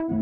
Hello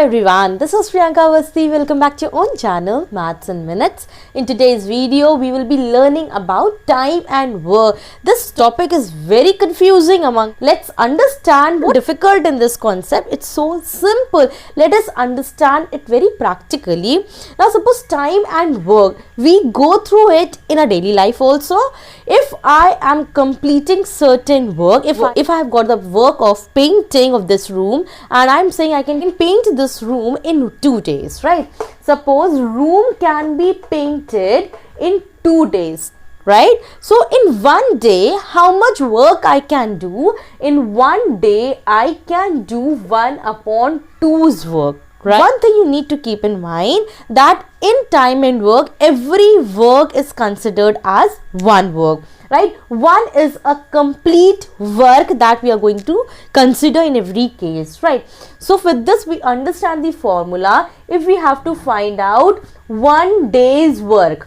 everyone, this is Priyanka Awasthi. Welcome back to your own channel, Maths in Minutes. In today's video, we will be learning about time and work. This topic is very confusing among. Let's understand what's difficult in this concept. It's so simple. Let us understand it very practically. Now suppose time and work, we go through it in our daily life also. If I am completing certain work, if I have got the work of painting of this room and I'm saying I can paint this room in 2 days, right? Suppose room can be painted in 2 days, right? So in 1 day, how much work I can do? In 1 day, I can do 1 upon 2's work. Right. One thing you need to keep in mind that in time and work, every work is considered as one work, right? One is a complete work that we are going to consider in every case, right? So with this, we understand the formula. If we have to find out 1 day's work,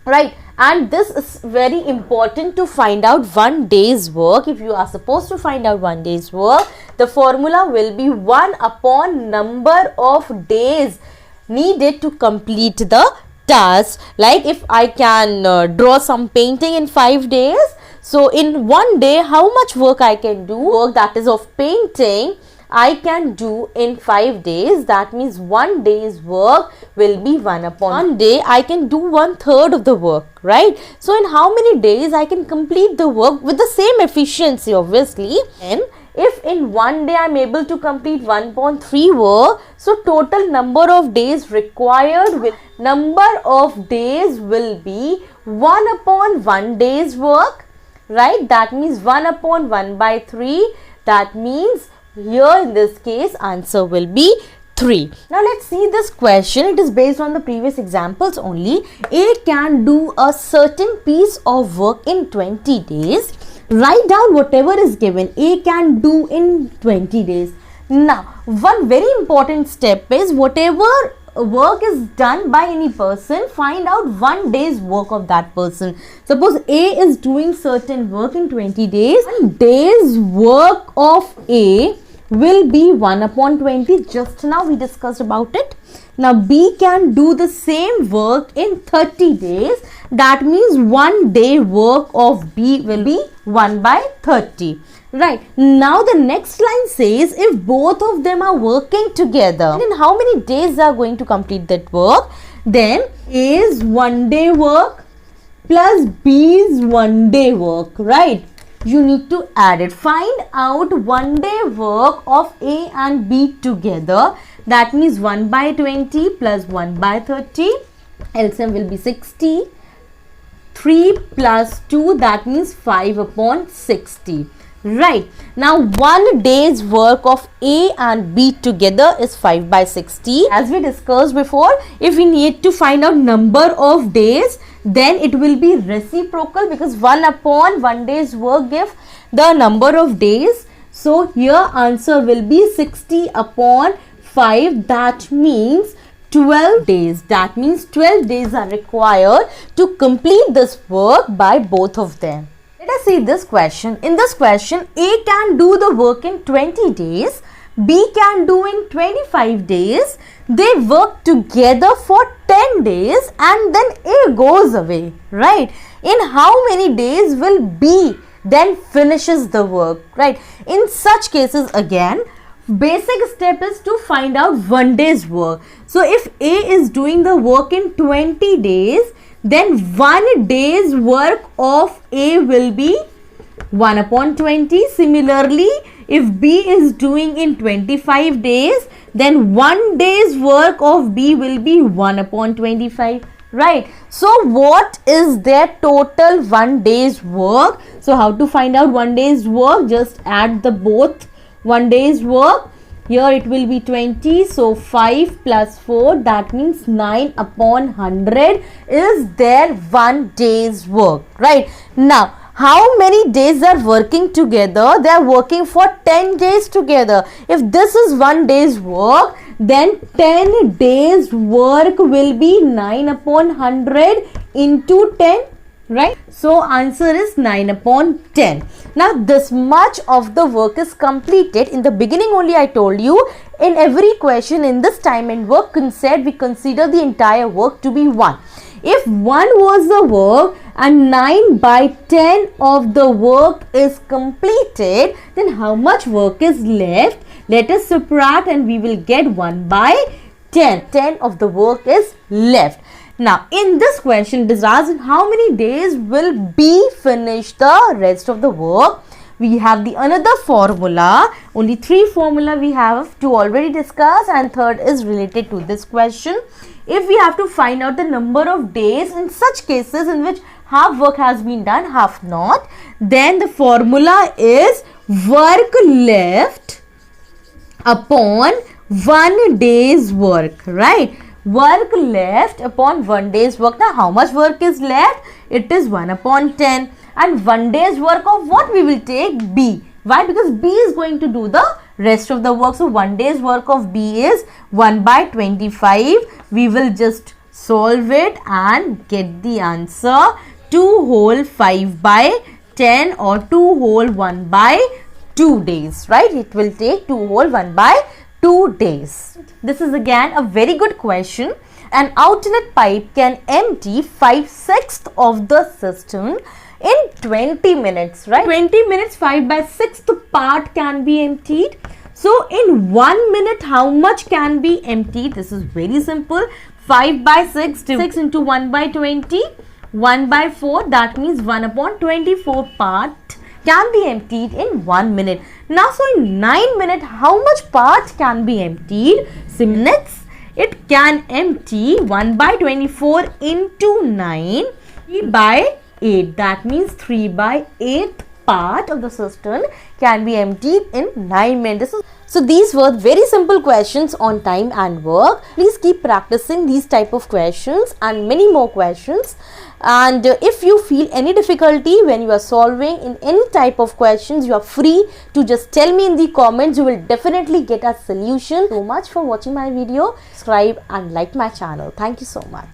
right? And this is very important to find out 1 day's work. If you are supposed to find out 1 day's work, the formula will be 1 upon number of days needed to complete the task. Like if I can draw some painting in 5 days, so in 1 day, how much work I can do? Work that is of painting, I can do in 5 days. That means 1 day's work will be 1 upon 1 day. I can do 1/3 of the work, right? So in how many days I can complete the work with the same efficiency, obviously. And if in 1 day I am able to complete 1/3 work, so total number of days required will be 1 upon 1 day's work, right? That means 1 upon 1/3. That means here in this case answer will be 3. Now let's see this question. It is based on the previous examples only. A can do a certain piece of work in 20 days. Write down whatever is given. A can do in 20 days. Now one very important step is whatever work is done by any person, find out 1 day's work of that person. Suppose A is doing certain work in 20 days. 1 day's work of A will be 1 upon 20. Just now we discussed about it. Now B can do the same work in 30 days. That means 1 day work of B will be 1/30. Right. Now the next line says if both of them are working together, then how many days they are going to complete that work? Then A's 1 day work plus B's 1 day work, right? You need to add it. Find out 1 day work of A and B together. That means 1/20 plus 1/30. LCM will be 60. 3 plus 2, that means 5 upon 60. Right. Now 1 day's work of A and B together is 5/60. As we discussed before, if we need to find out number of days, then it will be reciprocal because 1 upon 1 day's work gives the number of days. So here answer will be 60 upon 5. That means 12 days. That means 12 days are required to complete this work by both of them. Let us see this question. In this question, A can do the work in 20 days. B can do in 25 days. They work together for 10 days and then A goes away, right? In how many days will B then finishes the work, right? In such cases again, basic step is to find out 1 day's work. So if A is doing the work in 20 days, then 1 day's work of A will be 1 upon 20. Similarly, if B is doing in 25 days, then 1 day's work of B will be 1 upon 25. Right. So what is their total 1 day's work? So how to find out 1 day's work? Just add the both 1 day's work. Here it will be 20. So 5 plus 4, that means 9 upon 100 is their 1 day's work. Right. Now how many days are working together? They are working for 10 days together. If this is 1 day's work, then 10 days work will be 9 upon 100 into 10. right? So answer is 9 upon 10. Now this much of the work is completed. In the beginning only I told you, in every question in this time and work concept, we consider the entire work to be 1. If 1 was the work and 9 by 10 of the work is completed, then how much work is left? Let us subtract and we will get 1 by 10. 10 of the work is left. Now, in this question, it is asked how many days will be finish the rest of the work. We have the another formula. Only 3 formula we have to already discuss, and third is related to this question. If we have to find out the number of days in such cases in which half work has been done, half not, then the formula is work left upon 1 day's work, right? Work left upon 1 day's work. Now how much work is left? It is 1 upon 10, and 1 day's work of what we will take? B. Why? Because B is going to do the rest of the work. So 1 day's work of B is 1 by 25. We will just solve it and get the answer 2 whole 5 by 10 or 2 whole 1 by 2 days, right? It will take 2 whole 1 by 2 days. This is again a very good question. An outlet pipe can empty 5/6 of the cistern in 20 minutes, right? 20 minutes, 5 by 6th part can be emptied. So in 1 minute, how much can be emptied? This is very simple. 5 by 6, 6 into 1 by 20, 1 by 4, that means 1 upon 24 part can be emptied in 1 minute. Now, so in 9 minutes, how much part can be emptied? Minutes, it can empty 1 by 24 into 9, 3 by 8. That means 3 by 8th part of the cistern can be emptied in 9 minutes. So these were very simple questions on time and work. Please keep practicing these type of questions and many more questions. And if you feel any difficulty when you are solving in any type of questions, you are free to just tell me in the comments. You will definitely get a solution. So much for watching my video. Subscribe and like my channel. Thank you so much.